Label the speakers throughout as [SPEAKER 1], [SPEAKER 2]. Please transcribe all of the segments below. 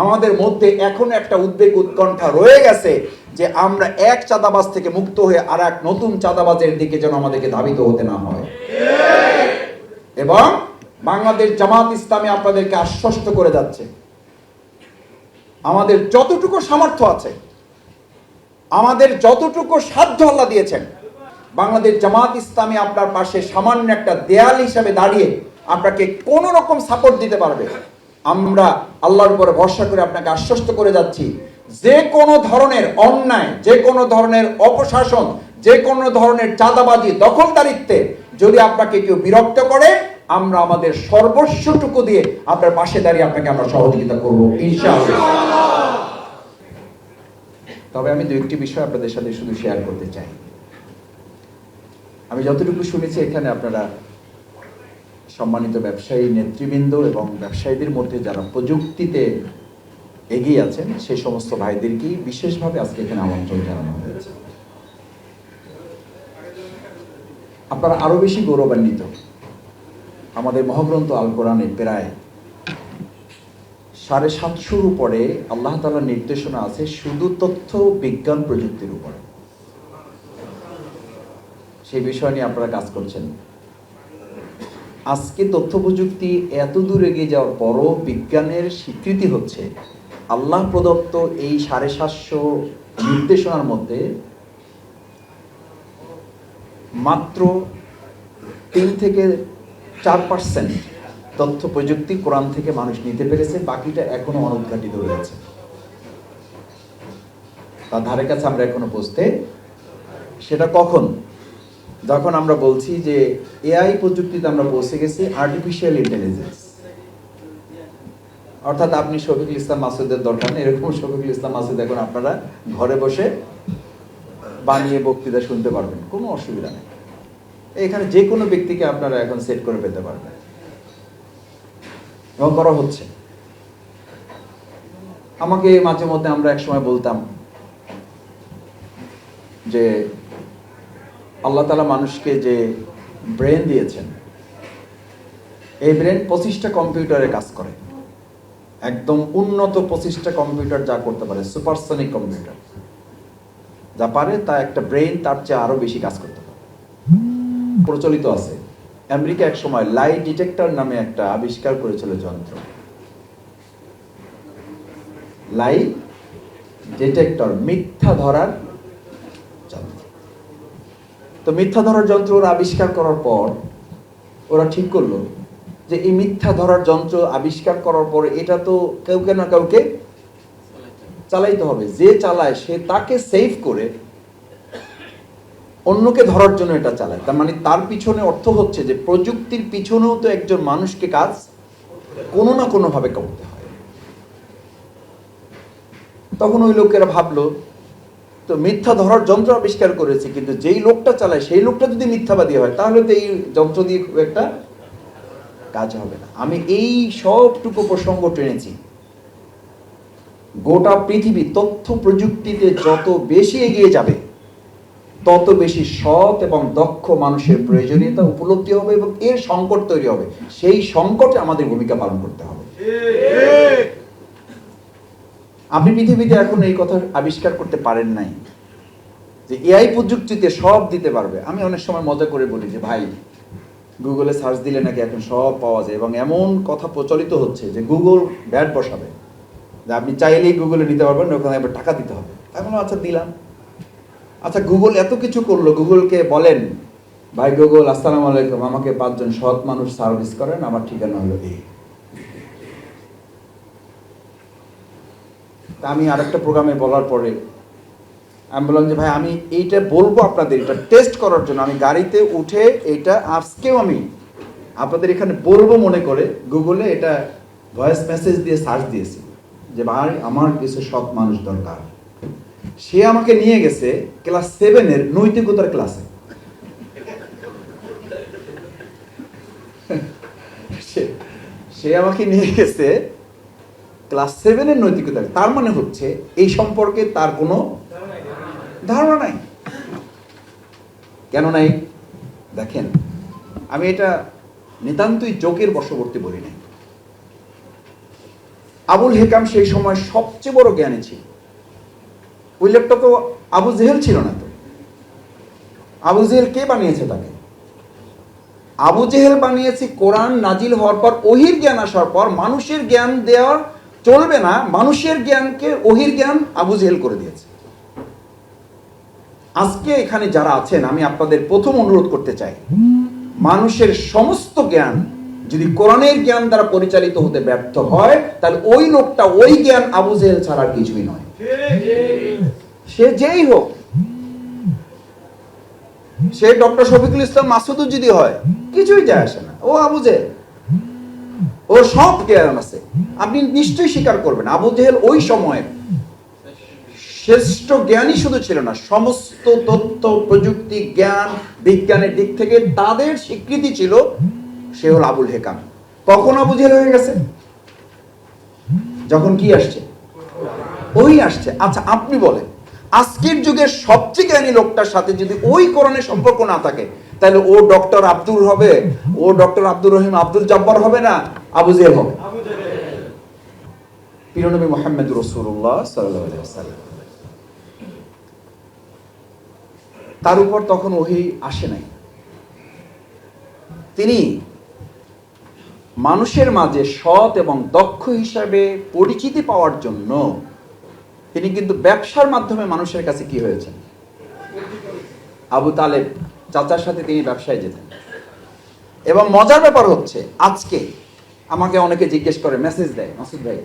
[SPEAKER 1] আমাদের মধ্যে এখন একটা উদ্বেগ উৎকণ্ঠা রয়ে গেছে যে আমরা এক চাঁদাবাজ থেকে মুক্ত হয়ে আর এক নতুন চাঁদাবাজের দিকে যেন আমাদেরকে ধাবিত হতে না হয়। এবং বাংলাদেশ জামাত ইসলামী আপনাদেরকে আশ্বস্ত করে যাচ্ছে, আমাদের যতটুকু সামর্থ্য আছে, আমাদের যতটুকু সাধ্য আল্লাহ দিয়েছেন, বাংলাদেশ জামাত ইসলামী আপনার পাশে সামান্য একটা দেয়াল হিসাবে দাঁড়িয়ে আপনাকে কোন রকম সাপোর্ট দিতে পারবে। আমরা আল্লাহর উপরে ভরসা করে আপনাকে আশ্বস্ত করে যাচ্ছি, যে কোনো ধরনের অন্যায়, যে কোনো ধরনের অপশাসন, যে কোনো ধরনের চাঁদাবাজি, দখলদারিত্বে যদি আপনাকে কেউ বিরক্ত করে, আমরা আমাদের সর্বস্বটুকু দিয়ে আপনার পাশে দাঁড়িয়ে আপনাকে আমরা সহযোগিতা করবো ইনশাআল্লাহ। তবে আমি দু একটি বিষয় আপনাদের সাথে শুধু শেয়ার করতে চাই। আমি যতটুকু শুনেছি এখানে আপনারা সম্মানিত ব্যবসায়ী নেতৃবৃন্দ এবং ব্যবসায়ীদের মধ্যে যারা প্রযুক্তিতে এগিয়ে আছেন সেই সমস্ত ভাইদেরকেই বিশেষভাবে আজকে এখানে আমন্ত্রণ জানানো হয়েছে। আপনারা আরো বেশি গৌরবান্বিত, আমাদের মহাগ্রন্থ আল কোরআনে প্রায় 750 উপরে আল্লাহ তাআলার নির্দেশনা আছে শুধু তথ্য বিজ্ঞান প্রযুক্তির উপরে। সেই বিষয় নিয়ে আপনারা কাজ করছেন। আজকে তথ্য প্রযুক্তি এত দূর এগিয়ে যাওয়ার পরও বিজ্ঞানের স্বীকৃতি হচ্ছে আল্লাহ প্রদত্ত এই 750 নির্দেশনার মধ্যে মাত্র 3 থেকে 4% তথ্য প্রযুক্তি কোরআন থেকে মানুষ নিতে পেরেছে, বাকিটা এখনো অনুদ্ঘাটিত রয়েছে। তার ধারে কাছে আমরা এখনো পৌঁছতে, সেটা কখন? যখন আমরা বলছি যে এআই প্রযুক্তিতে আমরা পৌঁছে গেছি, আর্টিফিশিয়াল ইন্টেলিজেন্স। অর্থাৎ আপনি শফিকুল ইসলাম মাসুদের দরকার নেই, এরকম শফিকুল ইসলাম মাসুদ এখন আপনারা ঘরে বসে বানিয়ে বক্তৃতা শুনতে পারবেন, কোনো অসুবিধা নেই। এখানে যে কোনো ব্যক্তিকে আপনারা এখন সেট করে পেতে পারবেন এবং করা হচ্ছে। আমাকে মাঝে মধ্যে আমরা এক সময় বলতাম যে আল্লাহ তাআলা মানুষকে যে ব্রেন দিয়েছেন, এই ব্রেন 25টা কম্পিউটারে কাজ করে, একদম উন্নত 25টা কম্পিউটার যা করতে পারে, সুপারসনিক কম্পিউটার যা পারে, তা একটা ব্রেন তার চেয়ে আরো বেশি কাজ করতে পারে। প্রচলিত আছে, আমেরিকা এক সময় লাই ডিটেক্টর নামে একটা আবিষ্কার করেছিল যন্ত্র, লাই ডিটেক্টর, মিথ্যা ধরার যন্ত্র। তো মিথ্যা ধরার যন্ত্র ওরা আবিষ্কার করার পর ওরা ঠিক করলো যে এই মিথ্যা ধরার যন্ত্র আবিষ্কার করার পর এটা তো কাউকে না কাউকে চালাইতে হবে, যে চালায় সে তাকে সেভ করে অন্যকে ধরার জন্য এটা চালায়। তার মানে তার পিছনে অর্থ হচ্ছে যে প্রযুক্তির পিছনেও তো একজন মানুষকে কাজ কোনো না কোনো ভাবে করতে হয়। তখন ওই লোকেরা ভাবলো তো মিথ্যা ধরার যন্ত্র আবিষ্কার করেছে, কিন্তু যেই লোকটা চালায় সেই লোকটা যদি মিথ্যাবাদী হয় তাহলে তো এই যন্ত্র দিয়ে খুব একটা কাজ হবে না। আমি এই সবটুকু প্রসঙ্গ টেনেছি, গোটা পৃথিবী তথ্য প্রযুক্তিতে যত বেশি এগিয়ে যাবে তত বেশি সৎ এবং দক্ষ মানুষের প্রয়োজনীয়তা উপলব্ধি হবে এবং এর সংকট তৈরি হবে। সেই সংকটে আমাদের ভূমিকা পালন করতে হবে। আপনি পৃথিবীতে এখন এই কথা আবিষ্কার করতে পারেন নাই যে এআই প্রযুক্তিতে সব দিতে পারবে। আমি অনেক সময় মজা করে বলি যে ভাই, গুগলে সার্চ দিলে নাকি এখন সব পাওয়া যায়, এবং এমন কথা প্রচলিত হচ্ছে যে গুগল ব্যাট বসাবে, যে আপনি চাইলেই গুগলে নিতে পারবেন, ওখানে এবার টাকা দিতে হবে। এখন আচ্ছা দিলাম, আচ্ছা গুগল এত কিছু করলো, গুগলকে বলেন ভাই গুগল আসসালামু আলাইকুম, আমাকে 5 জন সৎ মানুষ সার্ভিস করেন, আমার ঠিকানা হলো এই। আমি আরেকটা প্রোগ্রামে বলার পরে আমি বললাম যে ভাই আমি এইটা বলবো আপনাদের, এটা টেস্ট করার জন্য আমি গাড়িতে উঠে এটা আজকেও আমি আপনাদের এখানে বলবো মনে করে গুগলে এটা ভয়েস মেসেজ দিয়ে সার্চ দিয়েছি যে ভাই আমার কিছু সৎ মানুষ দরকার। সে আমাকে নিয়ে গেছে ক্লাস 7-এর নৈতিকতার ক্লাসে। সে আমাকে নিয়ে গেছে ক্লাস 7-এর নৈতিকতা। তার মানে হচ্ছে এই সম্পর্কে তার কোনো ধারণা নাই। কেন নাই? দেখেন, আমি এটা নিতান্তই যোগের বশবর্তী বলি নাই। আবুল হেকাম সেই সময় সবচেয়ে বড় জ্ঞানী ছিল। ওই লোকটা তো আবু জেহেল ছিল না। তো আবু জেহেল কে বানিয়েছে তাকে? আবু জেহেল বানিয়েছে কোরআন নাজিল হওয়ার পর, ওহির জ্ঞান আসার পর মানুষের জ্ঞান দেওয়া চলবে না, মানুষের জ্ঞানকে ওহির জ্ঞান আবু জেহেল করে দিয়েছে। আজকে এখানে যারা আছেন, আমি আপনাদের প্রথম অনুরোধ করতে চাই, মানুষের সমস্ত জ্ঞান যদি কোরআনের জ্ঞান দ্বারা পরিচালিত হতে ব্যর্থ হয়, তাহলে ওই লোকটা ওই জ্ঞান আবু জেহেল ছাড়া কিছুই নয়। সে যেই হোক, সে ডক্টর শফিকুল ইসলাম মাসুদও যদি হয়, কিছুই যায় আসে না। ও আবু জেহেল, ওর সব জ্ঞান আছে। আপনি নিশ্চয়ই স্বীকার করবেন আবু জেহেল ওই সময়ের শ্রেষ্ঠ জ্ঞানী শুধু ছিল না, সমস্ত তথ্য প্রযুক্তি জ্ঞান বিজ্ঞানের দিক থেকে তাদের স্বীকৃতি ছিল সে হল আবুল হেকাম। কখন আবু জেহেল হয়ে গেছে? যখন কি আসছে? ওই আসছে। আচ্ছা আপনি বলেন, আজকের যুগের সবচেয়ে জ্ঞানী লোকটার সাথে যদি ওই কোরআনের সম্পর্ক না থাকে, তাহলে ও ডক্টর আব্দুল হবে, ও ডক্টর আব্দুর রহিম আব্দুল জব্বার হবে না, আবু জেহেল হবে। প্রিয় নবী মুহাম্মদ রাসূলুল্লাহ সাল্লাল্লাহু আলাইহি ওয়াসাল্লাম, তার উপর তখন ওহী আসে নাই। তিনি মানুষের মাঝে সৎ এবং দক্ষ হিসাবে পরিচিতি পাওয়ার জন্য তিনি কিন্তু ব্যবসার মাধ্যমে মানুষের কাছে কি হয়েছেন? আবু তালেব চাচার সাথে তিনি ব্যবসায় যেতেন। এবং মজার ব্যাপার হচ্ছে, আজকে আমাকে অনেকে জিজ্ঞেস করে, মেসেজ দেয়, মাসুদ ভাই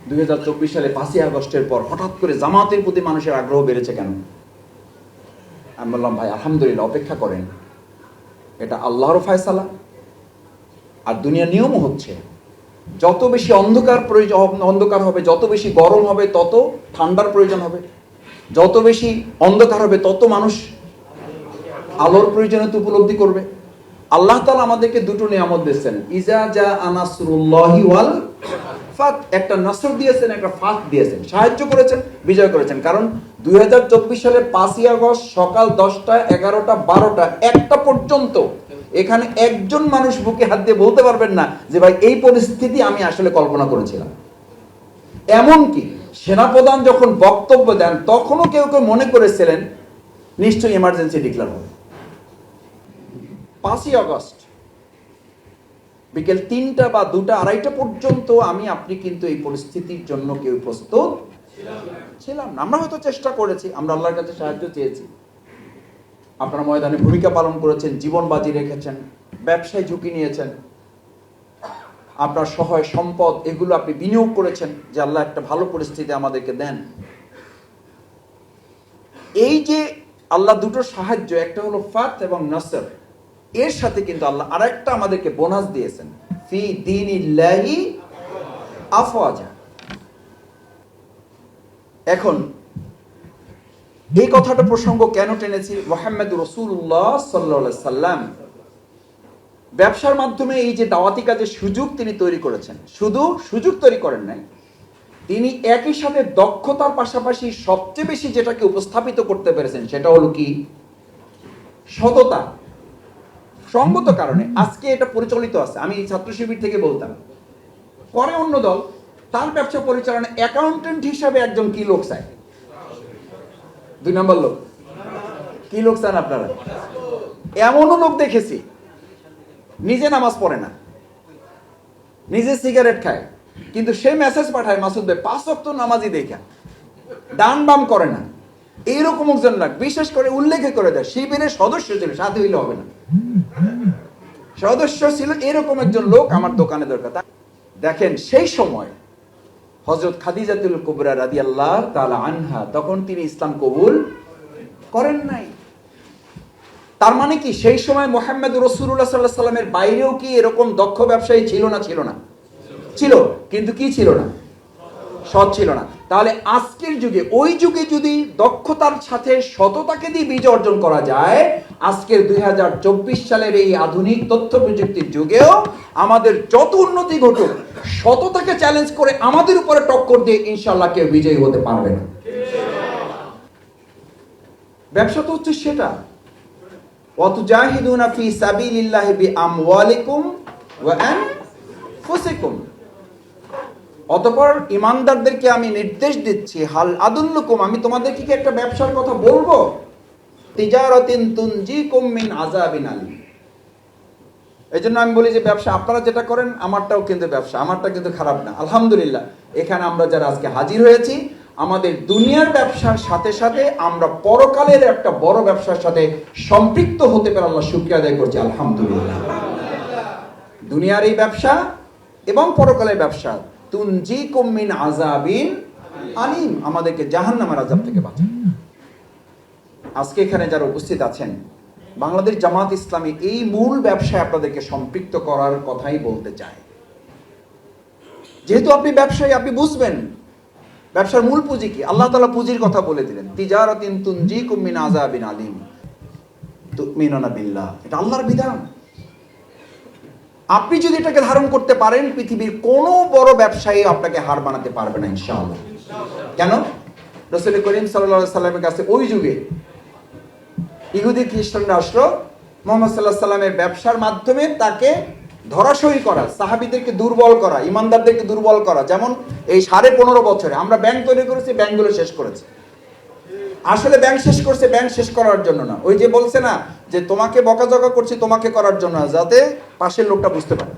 [SPEAKER 1] 2024 সালে 5ই আগস্টের পর হঠাৎ করে জামাতের প্রতি মানুষের আগ্রহ বেড়েছে কেন? আমি বললাম, ভাই আলহামদুলিল্লাহ, অপেক্ষা করেন, এটা আল্লাহর ফয়সালা। আর দুনিয়ার নিয়মও হচ্ছে, যত বেশি অন্ধকার হবে, যত বেশি গরম হবে, তত ঠান্ডার প্রয়োজন হবে। যত বেশি অন্ধকার হবে, তত মানুষ আলোর প্রয়োজনীয়তা উপলব্ধি করবে। আল্লাহ তাআলা আমাদেরকে দুটো নিয়ামত দিয়েছেন, ইজা জা আনাসরুল্লাহি ওয়াল ফাত, একটা নসর দিয়েছেন, একটা ফাত দিয়েছেন, সাহায্য করেছেন, বিজয় করেছেন। কারণ 2024 সালের 5ই আগস্ট সকাল 10টা 11টা 12টা 1টা পর্যন্ত এখানে একজন মানুষ বুকে হাত দিয়ে বলতে পারবেন না যে ভাই এই পরিস্থিতি আমি আসলে কল্পনা করেছিলাম। এমনকি সেনাপ্রধান যখন বক্তব্য দেন, তখনও কেউ কেউ মনে করেছিলেন নিশ্চয়ই এমার্জেন্সি ডিক্লেয়ার হবে। 5ই আগস্ট বিকেল 3টা বা 2টা 2:30টা পর্যন্ত আমি আপনি কিন্তু এই পরিস্থিতির জন্য কেউ প্রস্তুত ছিলাম না। আমরা হয়তো চেষ্টা করেছি, আমরা আল্লাহর কাছে সাহায্য চেয়েছি, আপনারা ময়দানে ভূমিকা পালন করেছেন, জীবন বাজি রেখেছেন, ব্যবসায় ঝুঁকি নিয়েছেন, আপনার সহায় সম্পদ এগুলো আপনি বিনিয়োগ করেছেন যে আল্লাহ একটা ভালো পরিস্থিতি আমাদেরকে দেন। এই যে আল্লাহ দুটো সাহায্য, একটা হলো ফাত এবং নসর, এর সাথে কিন্তু আল্লাহ আরেকটা আমাদেরকে বোনাস দিয়েছেন, ফি দীনিল্লাহি আফওয়াজা। এখন এই কথাটা প্রসঙ্গ কেন টেনেছি? মুহাম্মদ রাসূলুল্লাহ সাল্লাল্লাহু আলাইহি সাল্লাম ব্যবসার মাধ্যমে এই যে দাওয়াতি কাজের সুযোগ তিনি তৈরি করেছেন, শুধু সুযোগ তৈরি করেন নাই, তিনি একই সাথে দক্ষতার পাশাপাশি সবচেয়ে বেশি যেটাকে উপস্থাপিত করতে পেরেছেন সেটা হলো কি? সততা। সঙ্গত কারণে আজকে এটা পরিচালিত আছে। আমি ছাত্র শিবির থেকে বলতাম, পরে অন্য দল তার ব্যবসা পরিচালনা অ্যাকাউন্টেন্ট হিসাবে একজন কি লোক চায়? 2 নম্বর লোক। কি লোক চান আপনারা? এমনও লোক দেখেছি নিজে নামাজ পড়ে না, নিজে সিগারেট খায়, কিন্তু সে মেসেজ পাঠায়, মাসুদ ভাই 5 ওয়াক্ত নামাজই দেখা, ডান বাম করে না। এইরকম একজন লোক, বিশেষ করে উল্লেখ করে দেয় শিবিরের সদস্য ছিল, সাথে হইলে হবে না, সদস্য ছিল, এরকম একজন লোক আমার দোকানে দরকার। দেখেন সেই সময় হযরত খাদিজাতুল কুবরা রাদিয়াল্লাহু তাআলা আনহা, তখন তিনি ইসলাম কবুল করেন নাই। তার মানে কি সেই সময় মুহাম্মদ রাসূলুল্লাহ সাল্লাল্লাহু আলাইহি সাল্লামের বাইরেও কি এরকম দক্ষ ব্যবসায়ী ছিল না? ছিল না? ছিল, কিন্তু কি ছিল না? সৎ ছিল না। তাহলে আজকের যুগে, ওই যুগে যদি দক্ষতার সাথে সততাকে দিয়ে বিজয় অর্জন করা যায়, আজকের 2024 সালের এই আধুনিক তথ্য প্রযুক্তির যুগেও আমাদের যত উন্নতি ঘটুক, সততাকে চ্যালেঞ্জ করে আমাদের উপরে টক্কর দিয়ে ইনশাআল্লাহ কেউ বিজয়ী হতে পারবে না। ব্যবসা তো হচ্ছে সেটা, ওয়াতুজাহিদুনা ফি সাবিলিল্লাহি বিআমওয়ালিকুম ওয়া আনফুসিকুম। অতঃপর ইমানদারদেরকে আমি নির্দেশ দিচ্ছি, হাল আদুল্লুকুম, আমি তোমাদেরকে কি একটা ব্যবসার কথা বলবো, তিজারাতিন তুনজিকুম মিন আযাবিন আলীম। এই জন্য আমি বলি যে ব্যবসা আপনারা যেটা করেন আমারটাও কিন্তু ব্যবসা, আমারটা কিন্তু খারাপ না। আলহামদুলিল্লাহ এখানে আমরা যারা আজকে হাজির হয়েছি, আমাদের দুনিয়ার ব্যবসার সাথে সাথে আমরা পরকালের একটা বড় ব্যবসার সাথে সম্পৃক্ত হতে পেরে আল্লাহ শুকরিয়া আদায় করছি, আলহামদুলিল্লাহ। দুনিয়ার এই ব্যবসা এবং পরকালের ব্যবসা, তুনজিকুম মিন আযাবিন আলীম, আমাদেরকে জাহান্নামের আযাব থেকে বাঁচায়। আজকে এখানে যারা উপস্থিত আছেন, বাংলাদেশ জামাত ইসলামী এই মূল ব্যবসায় আপনাদেরকে সম্পৃক্ত করার কথাই বলতে চায়। যেহেতু আপনি ব্যবসায়ী, আপনি বুঝবেন ব্যবসার মূল পুঁজি কি। আল্লাহ তাআলা পুঁজির কথা বলে দিলেন, তিজারাতিন তুনজিকুম মিন আযাবিন আলীম তুমিনুনা বিল্লাহ, এটা আল্লাহর বিধান। আপনি যদি এটাকে ধারণ করতে পারেন, পৃথিবীর কোনো বড় ব্যবসায়ী আপনাকে হার বানাতে পারবে না ইনশাআল্লাহ। কেন? রাসূল করিম সাল্লাল্লাহু আলাইহি সাল্লামের কাছে ওই যুগে ইহুদি খ্রিস্টানরা আসলো, মুহাম্মদ সাল্লাল্লাহু আলাইহি সাল্লামের ব্যবসার মাধ্যমে তাকে ধরাশয়ী করা, সাহাবীদেরকে দুর্বল করা, ইমানদারদেরকে দুর্বল করা। যেমন এই 15.5 বছরে আমরা ব্যাংক তৈরি করেছি, ব্যাংকগুলো শেষ করেছে। আসলে ব্যাংক শেষ করছে ব্যাংক শেষ করার জন্য না, ওই যে বলছে না যে তোমাকে বকাঝকা করছি তোমাকে করার জন্য, যাতে পাশের লোকটা বুঝতে পারে।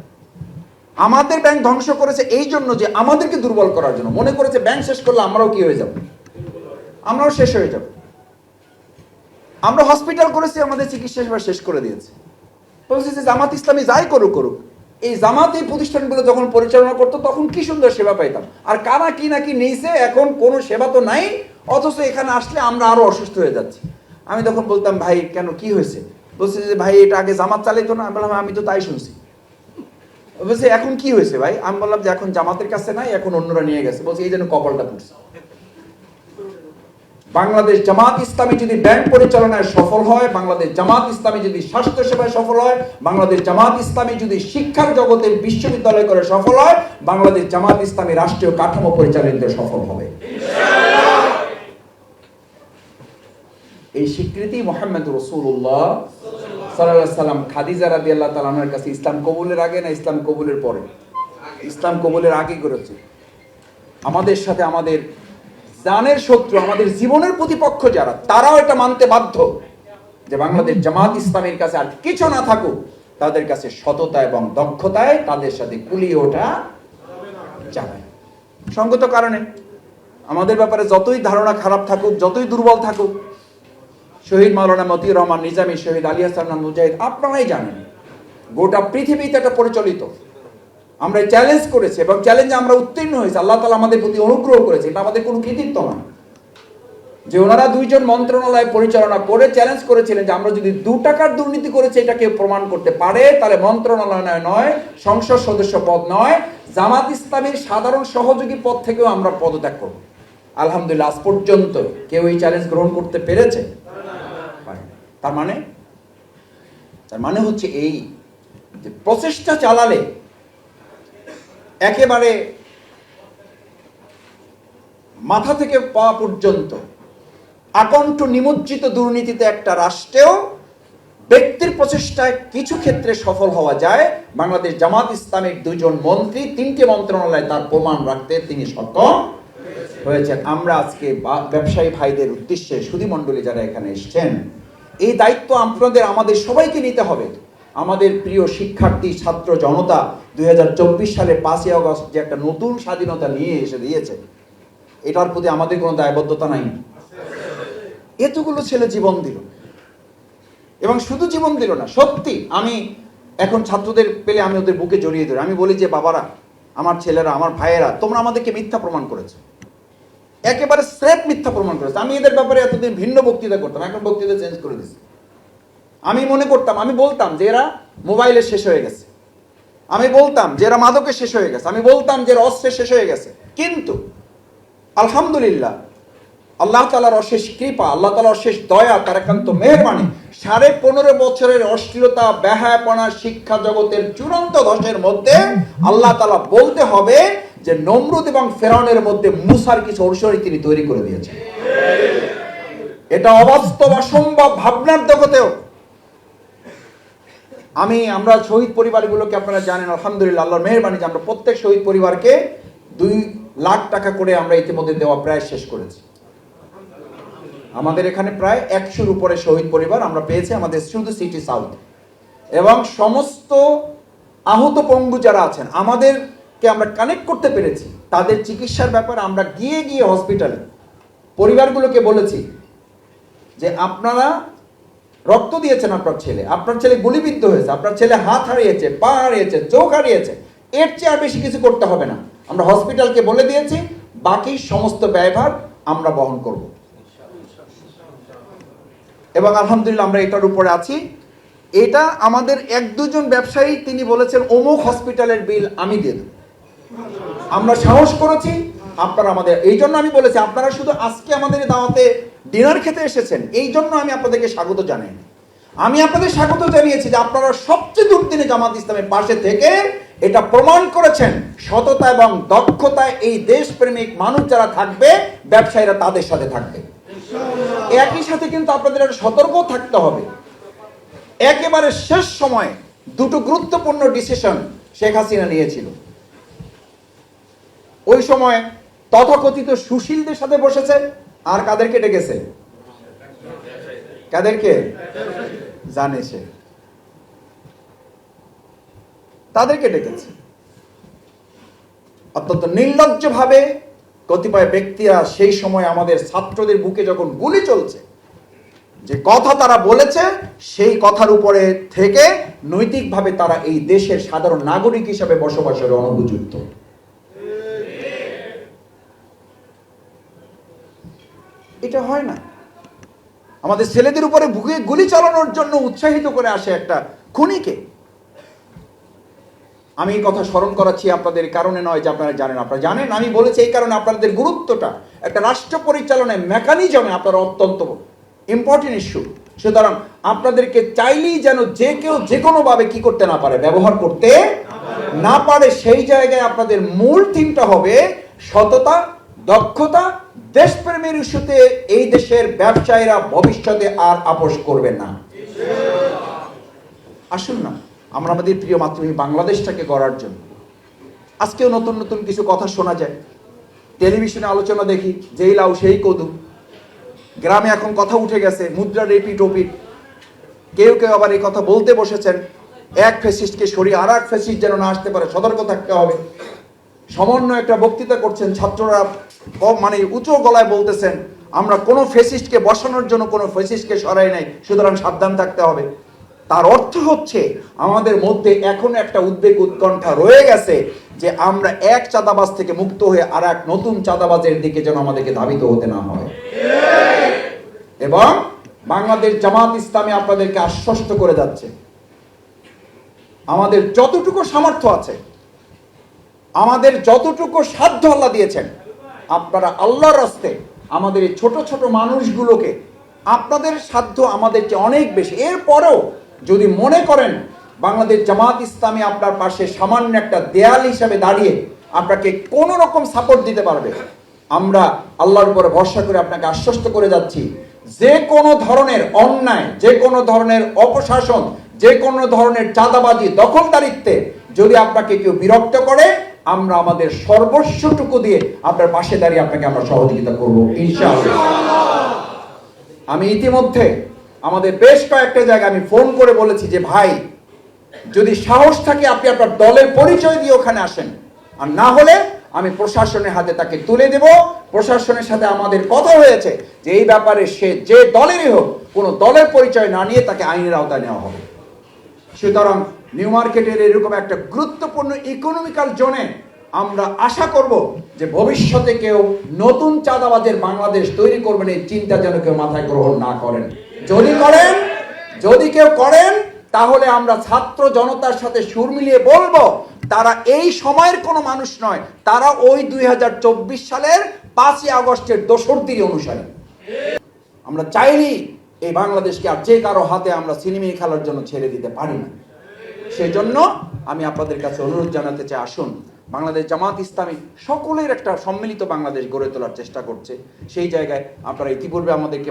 [SPEAKER 1] আমাদের ব্যাংক ধ্বংস করেছে এই জন্য যে আমাদেরকে দুর্বল করার জন্য, মনে করেছে ব্যাংক শেষ করলে আমরাও কি হয়ে যাব, আমরাও শেষ হয়ে যাব। আমরা হসপিটাল করেছি, আমাদের চিকিৎসা সেবা শেষ করে দিয়েছে। বলছে যে জামাত ইসলামী যাই করুক করুক, এই জামাত এই প্রতিষ্ঠানগুলো যখন পরিচালনা করতো তখন কি সুন্দর সেবা পাইতাম। আর কারা কি নাকি নিয়েছে, এখন কোনো সেবা তো নাই, অথচ এখানে আসলে আমরা আরো অসুস্থ হয়ে যাচ্ছি। আমি তখন বলতাম ভাই কেন কি হয়েছে, বলছে যে ভাই এটা আগে জামাত চালাইতো না। আমি বললাম আমি তো তাই শুনছি। বলছে এখন কি হয়েছে ভাই, আমি বললাম যে এখন জামাতের কাছে নাই, এখন অন্যরা নিয়ে গেছে। বলছে এই জন্য কপালটা পড়ছে। বাংলাদেশ জামাত ইসলামী যদি ব্যাংক পরিচালনায় সফল হয়, বাংলাদেশ জামাত ইসলামী যদি স্বাস্থ্য সেবায় সফল হয়, বাংলাদেশ জামাত ইসলামী যদি শিক্ষার জগতে বিশ্ববিদ্যালয় করে সফল হয়, বাংলাদেশ জামাত ইসলামী রাষ্ট্রীয় কাঠামো পরিচালিত সফল হবে। এই স্বীকৃতি মুহাম্মদ রাসূলুল্লাহ সাল্লাল্লাহু আলাইহি সাল্লাম খাদিজা রাদিয়াল্লাহু তাআলা আনহার কাছে ইসলাম কবুলের আগে না ইসলাম কবুলের পরে? ইসলাম কবুলের আগে করেছে। আমাদের সাথে আমাদের জানের শত্রু, আমাদের জীবনের প্রতিপক্ষ যারা, তারাও এটা মানতে বাধ্য যে বাংলাদেশ জামাত ইসলামীর কাছে আর কিছু না থাকুক, তাদের কাছে সততা এবং দক্ষতায় তাদের সাথে কুলিয়ে ওঠা যাবে। সঙ্গত কারণে আমাদের ব্যাপারে যতই ধারণা খারাপ থাকুক, যতই দুর্বল থাকুক, শহীদ মাওলানা মতিউর রহমান নিজামী, শহীদ আলী হাসান মুজাহিদ, আপনারাই জানেন গোটা পৃথিবীতে এটা পরিচালিত। আমরা চ্যালেঞ্জ করেছি এবং চ্যালেঞ্জে আমরা উত্তীর্ণ হয়েছি। আল্লাহ তাআলা আমাদের প্রতি অনুগ্রহ করেছে, এটা আমাদের কোনো কৃতিত্ব না। যে ওনারা দুইজন মন্ত্রণালয় পরিচালনা করে চ্যালেঞ্জ করেছিলেন যে আমরা যদি 2 টাকার দুর্নীতি করেছে এটাকে প্রমাণ করতে পারে, তাহলে মন্ত্রণালয় নয়, সংসদ সদস্য পদ নয়, জামাত ইসলামীর সাধারণ সহযোগী পদ থেকেও আমরা পদত্যাগ করব। আলহামদুলিল্লাহ আজ পর্যন্ত কেউ এই চ্যালেঞ্জ গ্রহণ করতে পেরেছে? তার মানে হচ্ছে এই যে প্রচেষ্টা চালালে একেবারে মাথা থেকে পা পর্যন্ত আকণ্ঠ নিমজ্জিত দুর্নীতিতে একটা রাষ্ট্রেও ব্যক্তির প্রচেষ্টায় কিছু ক্ষেত্রে সফল হওয়া যায়। বাংলাদেশ জামাত ইসলামের 2 জন মন্ত্রী 3টে মন্ত্রণালয়ে তার প্রমাণ রাখতে তিনি সক্ষম হয়েছেন। আমরা আজকে ব্যবসায়ী ভাইদের উদ্দেশ্যে সুধীমণ্ডলী যারা এখানে এসেছেন, এই দায়িত্ব আপনাদের আমাদের সবাইকে নিতে হবে। আমাদের প্রিয় শিক্ষার্থী ছাত্র জনতা 2024 সালে 5ই আগস্ট যে একটা নতুন স্বাধীনতা নিয়ে এসে দিয়েছে, এটার প্রতি আমাদের কোনো দায়বদ্ধতা নাই। এতগুলো ছেলে জীবন দিল, এবং শুধু জীবন দিল না, সত্যি আমি এখন ছাত্রদের পেলে আমি ওদের বুকে জড়িয়ে ধরি। আমি বলি যে বাবারা, আমার ছেলেরা, আমার ভাইয়েরা, তোমরা আমাদেরকে মিথ্যা প্রমাণ করেছো, একেবারে স্রেফ মিথ্যা প্রমাণ করেছে। আমি এদের ব্যাপারে এতদিন ভিন্ন বক্তৃতা করতাম, এখন বক্তৃতা চেঞ্জ করে দিচ্ছি। আমি মনে করতাম, আমি বলতাম যে এরা মোবাইলে শেষ হয়ে গেছে, আমি বলতাম যে এরা মাদকে শেষ হয়ে গেছে, আমি বলতাম যে এরা অস্ত্রে শেষ হয়ে গেছে। কিন্তু আলহামদুলিল্লাহ আল্লাহ তাআলার অশেষ কৃপা, আল্লাহ তাআলার অশেষ দয়া, তার একান্ত মেহেরবানি, 15.5 বছরের অশ্লীলতা, বেহায়াপনা শিক্ষা জগতের চূড়ান্ত ধসের মধ্যে আল্লাহ তাআলা বলতে হবে যে নমরুদ এবং ফেরাউনের মধ্যে মুসার কিছু অনুসারী তিনি তৈরি করে দিয়েছেন। এটা অবাস্তব, অসম্ভব ভাবনার জগতেও। আমরা শহীদ পরিবারগুলোকে আপনারা জানেন, আলহামদুলিল্লাহ আল্লাহর মেহেরবানি যে আমরা প্রত্যেক শহীদ পরিবারকে 2 লাখ টাকা করে আমরা ইতিমধ্যে দেওয়া প্রায় শেষ করেছি। আমাদের এখানে প্রায় 100-র উপরে শহীদ পরিবার আমরা পেয়েছি আমাদের শুধু সিটি সাউথ, এবং সমস্ত আহত পঙ্গু যারা আছেন আমাদেরকে আমরা কানেক্ট করতে পেরেছি। তাদের চিকিৎসার ব্যাপারে আমরা গিয়ে গিয়ে হসপিটালে পরিবারগুলোকে বলেছি যে আপনারা রক্ত দিয়েছেন, আপনার ছেলে গুলিবিদ্ধ হয়েছে, আপনার ছেলে হাত হারিয়েছে, পা হারিয়েছে, চোখ হারিয়েছে, এর চেয়ে আর বেশি কিছু করতে হবে না। আমরা হসপিটালকে বলে দিয়েছি বাকি সমস্ত ব্যয়ভার আমরা বহন করব, এবং আলহামদুলিল্লাহ আমরা এটার উপরে আছি। এটা আমাদের 1-2 জন ব্যবসায়ী তিনি বলেছেন অমুক হসপিটালের বিল আমি দিয়ে দেব। আমরা সাহস করেছি, আপনারা আমাদের, এই জন্য আমি বলেছি আপনারা শুধু আজকে আমাদের দাওয়াতে ডিনার খেতে এসেছেন এই জন্য আমি আপনাদেরকে স্বাগত জানাই। আমি আপনাদের স্বাগত জানিয়েছি যে আপনারা সবচেয়ে দুর্দিনে জামাত ইসলামের পাশে থেকে এটা প্রমাণ করেছেন সততা এবং দক্ষতায় এই দেশপ্রেমিক মানুষ যারা থাকবে, ব্যবসায়ীরা তাদের সাথে থাকবে। একই সাথে কিন্তু আপনাদের একটা সতর্ক থাকতে হবে। একেবারে শেষ সময়ে 2টো গুরুত্বপূর্ণ ডিসিশন শেখ হাসিনা নিয়েছিল। ওই সময় তথাকথিত সুশীলদের সাথে বসেছে, আর কাদেরকে ডেকেছে? কাদেরকে জানে সে, তাদেরকে ডেকেছে। অত্যন্ত নির্লজ্জভাবে কতিপয় ব্যক্তিরা সেই সময় আমাদের ছাত্রদের বুকে যখন গুলি চলছে, যে কথা তারা বলেছে সেই কথার উপরে থেকে নৈতিকভাবে তারা এই দেশের সাধারণ নাগরিক হিসাবে বসবাসের অনুপযুক্ত। এটা হয় না। আমাদের ছেলেদের উপরে বুকে গুলি চালানোর জন্য উৎসাহিত করে আসে একটা খুনিকে। আমি এই কথা স্মরণ করাচ্ছি আপনাদের কারণে নয় যে আপনারা জানেন, আমি বলেছি এই কারণে আপনাদের গুরুত্বটা একটা রাষ্ট্র পরিচালনায় মেকানিজমে আপনারা অত্যন্ত ইম্পর্টেন্ট ইস্যু। সুতরাং আপনাদেরকে চাইলেই যেন যে কেউ যে কোনোভাবে কি করতে না পারে, ব্যবহার করতে না পারে, সেই জায়গায় আপনাদের মূল থিমটা হবে সততা, দক্ষতা, দেশপ্রেমের ইস্যুতে এই দেশের ব্যবসায়ীরা ভবিষ্যতে আর আপোষ করবে না। আসুন না আমরা আমাদের প্রিয় মাতৃভূমি বাংলাদেশটাকে গড়ার জন্য, আজকেও নতুন নতুন কিছু কথা শোনা যায়, টেলিভিশনে আলোচনা দেখি, যেই লাউ সেই কদু, গ্রামে এখন কথা উঠে গেছে মুদ্রার রিপিট ওপিট, কেউ কেউ আবার এই কথা বলতে বসেছেন এক ফ্যাসিস্টকে সরিয়ে আর এক ফ্যাসিস্ট যেন না আসতে পারে, সতর্ক থাকতে হবে। সমন্বয় একটা বক্তৃতা করছেন, ছাত্ররা মানে উঁচু গলায় বলতেছেন আমরা কোনো ফ্যাসিস্টকে বসানোর জন্য কোনো ফ্যাসিস্টকে সরাই নাই, সুতরাং সাবধান থাকতে হবে। তার অর্থ হচ্ছে আমাদের মধ্যে এখন একটা উদ্বেগ উৎকণ্ঠা রয়ে গেছে যে আমরা এক চাঁদাবাজ থেকে মুক্ত হয়ে আর এক নতুন চাঁদাবাজের দিকে যেন আমাদেরকে ধাবিত হতে না হয়। এবং বাংলাদেশ জামাত ইসলামী আপনাদেরকে আশ্বস্ত করে যাচ্ছে আমাদের যতটুকু সামর্থ্য আছে, আমাদের যতটুকু সাধ্য আল্লাহ দিয়েছেন, আপনারা আল্লাহর রাস্তে আমাদের এই ছোট ছোট মানুষগুলোকে, আপনাদের সাধ্য আমাদের চেয়ে অনেক বেশি, এরপরেও যদি মনে করেন বাংলাদেশ জামাত ইসলামী আপনার পাশে সামান্য একটা দেয়াল হিসাবে দাঁড়িয়ে আপনাকে কোনো রকম সাপোর্ট দিতে পারবে, আমরা আল্লাহর উপরে ভরসা করে আপনাকে আশ্বস্ত করে যাচ্ছি যে কোনো ধরনের অন্যায়, যে কোনো ধরনের অপশাসন, যে কোনো ধরনের চাঁদাবাজি, দখলদারিত্বে যদি আপনাকে কেউ বিরক্ত করে, আমরা আমাদের সর্বস্বটুকু দিয়ে আপনার পাশে দাঁড়িয়ে আপনাকে আমরা সহযোগিতা করবো ইনশাআল্লাহ। আমি ইতিমধ্যে আমাদের বেশ কয়েকটা জায়গায় আমি ফোন করে বলেছি যে ভাই যদি সাহস থাকে আপনি আপনার দলের পরিচয় দিয়ে ওখানে আসেন, আর না হলে আমি প্রশাসনের হাতে তাকে তুলে দেব। প্রশাসনের সাথে আমাদের কথা হয়েছে যে এই ব্যাপারে সে যে দলেরই হোক কোনো দলের পরিচয় না নিয়ে তাকে আইনের আওতায় নেওয়া হবে। সুতরাং নিউ মার্কেটের এরকম একটা গুরুত্বপূর্ণ ইকোনমিক্যাল জোনে আমরা আশা করব যে ভবিষ্যতে কেউ নতুন চাঁদাবাজের বাংলাদেশ তৈরি করবেন এই চিন্তা যেন কেউ মাথায় গ্রহণ না করেন। যদি কেউ করেন তাহলে আমরা ছাত্র জনতার সাথে সুর মিলিয়ে বলবো তারা এই সময়ের কোনো মানুষ নয়, তারা ওই 2024 সালের 5ই আগস্টের দোসরদের অনুসারী। আমরা চাইলেই এই বাংলাদেশকে আর যে কারো হাতে আমরা সিনেমিনি খেলার জন্য ছেড়ে দিতে পারি না। সেজন্য আমি আপনাদের কাছে অনুরোধ জানাতে চাই, আসুন বাংলাদেশ জামাত ইসলামী সকলের একটা সম্মিলিত বাংলাদেশ গড়ে তোলার চেষ্টা করছে। সেই জায়গায় আপনারা ইতিপূর্বে আমাদেরকে